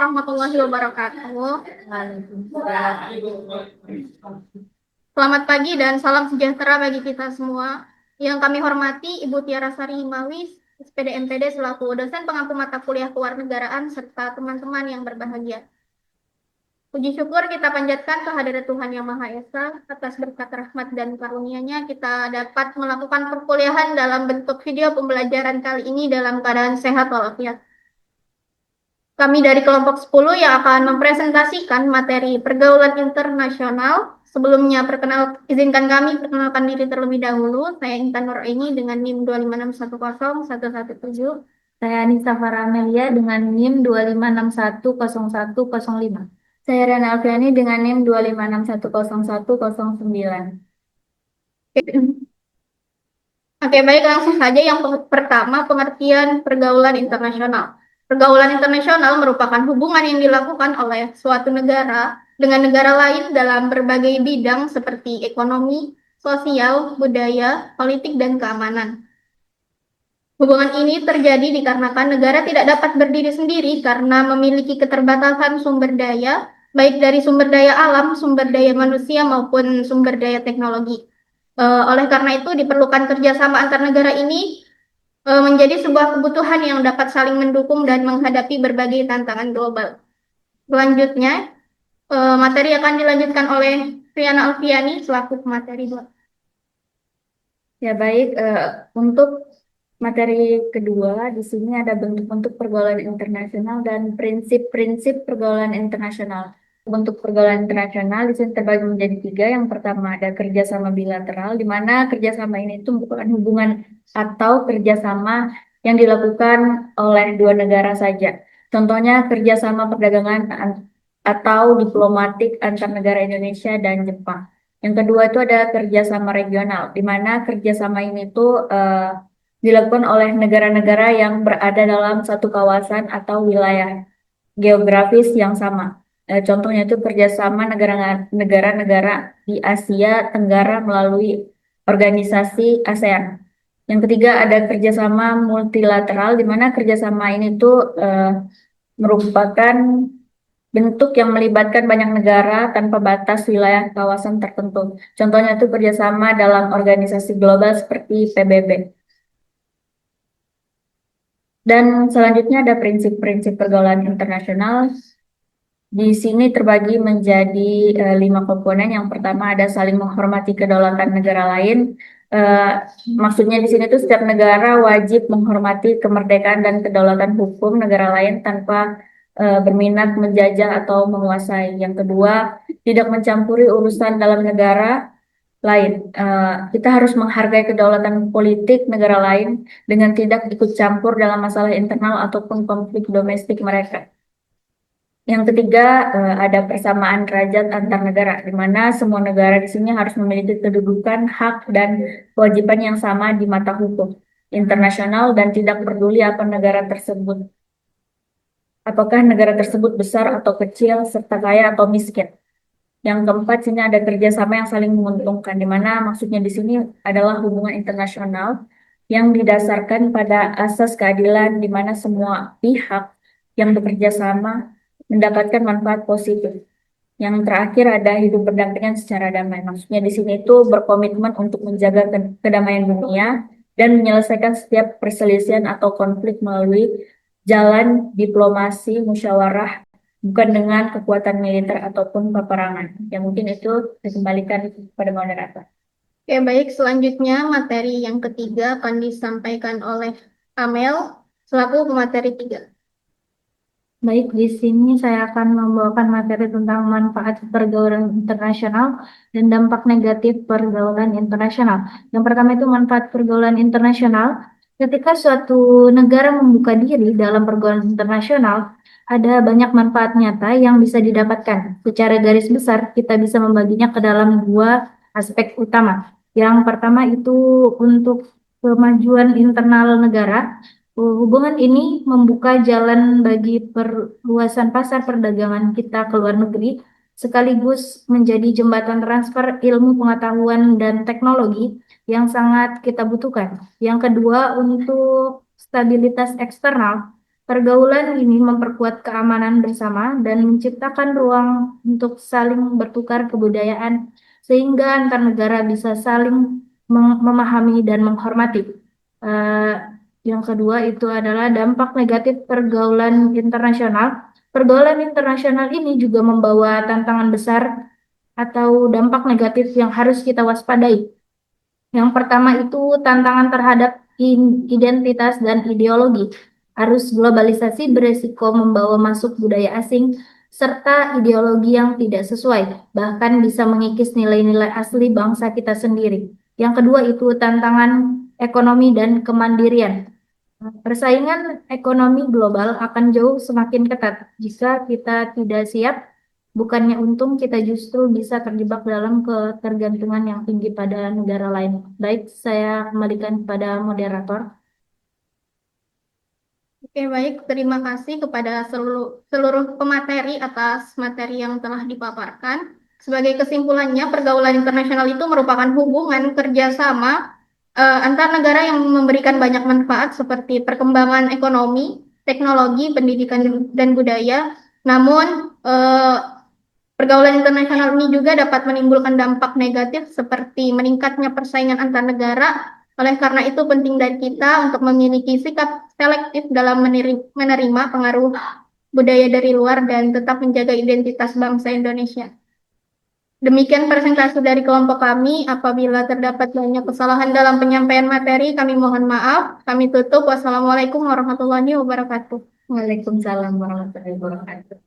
warahmatullahi wabarakatuh. Selamat pagi dan salam sejahtera bagi kita semua. Yang kami hormati Ibu Tiara Sari Himawi, SPD MPD selaku dosen pengampu mata kuliah kewarganegaraan serta teman-teman yang berbahagia. Puji syukur kita panjatkan kehadirat Tuhan Yang Maha Esa atas berkat rahmat dan karunia-Nya kita dapat melakukan perkuliahan dalam bentuk video pembelajaran kali ini dalam keadaan sehat walafiat. Kami dari kelompok 10 yang akan mempresentasikan materi pergaulan internasional. Sebelumnya izinkan kami perkenalkan diri terlebih dahulu. Saya Intan Nuraini dengan NIM 256101117. Saya Anissa Farah Amelia dengan NIM 256101105. Saya Rana Alfiani dengan NIM 256101109. Oke, baik langsung saja. Yang pertama, pengertian pergaulan internasional. Pergaulan internasional merupakan hubungan yang dilakukan oleh suatu negara dengan negara lain dalam berbagai bidang seperti ekonomi, sosial, budaya, politik, dan keamanan. Hubungan ini terjadi dikarenakan negara tidak dapat berdiri sendiri karena memiliki keterbatasan sumber daya, baik dari sumber daya alam, sumber daya manusia, maupun sumber daya teknologi. Oleh karena itu, diperlukan kerjasama antar negara ini menjadi sebuah kebutuhan yang dapat saling mendukung dan menghadapi berbagai tantangan global. Selanjutnya, materi akan dilanjutkan oleh Riana Alfiani selaku pemateri 2. Ya baik, untuk materi kedua di sini ada bentuk-bentuk pergaulan internasional dan prinsip-prinsip pergaulan internasional. Bentuk pergaulan internasional di sini terbagi menjadi tiga. Yang pertama ada kerjasama bilateral, di mana kerjasama ini itu merupakan hubungan atau kerjasama yang dilakukan oleh dua negara saja. Contohnya kerjasama perdagangan atau diplomatik antar negara Indonesia dan Jepang. Yang kedua itu ada kerjasama regional, di mana kerjasama ini tuh dilakukan oleh negara-negara yang berada dalam satu kawasan atau wilayah geografis yang sama. Contohnya itu kerjasama negara-negara di Asia Tenggara melalui organisasi ASEAN. Yang ketiga ada kerjasama multilateral, di mana kerjasama ini tuh merupakan bentuk yang melibatkan banyak negara tanpa batas wilayah kawasan tertentu. Contohnya itu kerjasama dalam organisasi global seperti PBB. Dan selanjutnya ada prinsip-prinsip pergaulan internasional. Di sini terbagi menjadi 5 komponen. Yang pertama ada saling menghormati kedaulatan negara lain. Eh, Maksudnya di sini tuh setiap negara wajib menghormati kemerdekaan dan kedaulatan hukum negara lain tanpa berminat menjajah atau menguasai. Yang kedua, tidak mencampuri urusan dalam negara lain. Kita harus menghargai kedaulatan politik negara lain dengan tidak ikut campur dalam masalah internal ataupun konflik domestik mereka. Yang ketiga, ada persamaan derajat antar negara, di mana semua negara di sini harus memiliki kedudukan, hak, dan kewajiban yang sama di mata hukum internasional dan tidak peduli apakah negara tersebut besar atau kecil, serta kaya atau miskin. Yang keempat, sini ada kerjasama yang saling menguntungkan, di mana maksudnya di sini adalah hubungan internasional yang didasarkan pada asas keadilan, di mana semua pihak yang bekerja sama mendapatkan manfaat positif. Yang terakhir ada hidup berdampingan secara damai. Maksudnya di sini itu berkomitmen untuk menjaga kedamaian dunia dan menyelesaikan setiap perselisihan atau konflik melalui jalan diplomasi, musyawarah, bukan dengan kekuatan militer ataupun peperangan. Yang mungkin itu dikembalikan kepada moderator. Oke, baik. Selanjutnya materi yang ketiga akan disampaikan oleh Amel selaku pemateri 3. Baik, di sini saya akan membawakan materi tentang manfaat pergaulan internasional dan dampak negatif pergaulan internasional. Yang pertama itu manfaat pergaulan internasional. Ketika suatu negara membuka diri dalam pergaulan internasional, ada banyak manfaat nyata yang bisa didapatkan. Secara garis besar, kita bisa membaginya ke dalam dua aspek utama. Yang pertama itu untuk kemajuan internal negara. Hubungan ini membuka jalan bagi perluasan pasar perdagangan kita ke luar negeri, sekaligus menjadi jembatan transfer ilmu pengetahuan dan teknologi yang sangat kita butuhkan. Yang kedua, untuk stabilitas eksternal. Pergaulan ini memperkuat keamanan bersama dan menciptakan ruang untuk saling bertukar kebudayaan sehingga antar negara bisa saling memahami dan menghormati. Eh, yang kedua itu adalah dampak negatif pergaulan internasional. Pergaulan internasional ini juga membawa tantangan besar atau dampak negatif yang harus kita waspadai. Yang pertama itu tantangan terhadap identitas dan ideologi. Arus globalisasi beresiko membawa masuk budaya asing serta ideologi yang tidak sesuai, bahkan bisa mengikis nilai-nilai asli bangsa kita sendiri. Yang kedua itu tantangan ekonomi dan kemandirian. Persaingan ekonomi global akan jauh semakin ketat jika kita tidak siap. Bukannya untung, kita justru bisa terjebak dalam ketergantungan yang tinggi pada negara lain. Baik, saya kembalikan kepada moderator. Oke, baik. Terima kasih kepada seluruh, seluruh pemateri atas materi yang telah dipaparkan. Sebagai kesimpulannya, pergaulan internasional itu merupakan hubungan kerjasama antar negara yang memberikan banyak manfaat seperti perkembangan ekonomi, teknologi, pendidikan, dan budaya. Namun, pergaulan internasional ini juga dapat menimbulkan dampak negatif seperti meningkatnya persaingan antar negara. Oleh karena itu penting dari kita untuk memiliki sikap selektif dalam menerima pengaruh budaya dari luar dan tetap menjaga identitas bangsa Indonesia. Demikian presentasi dari kelompok kami. Apabila terdapat banyak kesalahan dalam penyampaian materi, kami mohon maaf. Kami tutup. Wassalamualaikum warahmatullahi wabarakatuh. Waalaikumsalam warahmatullahi wabarakatuh.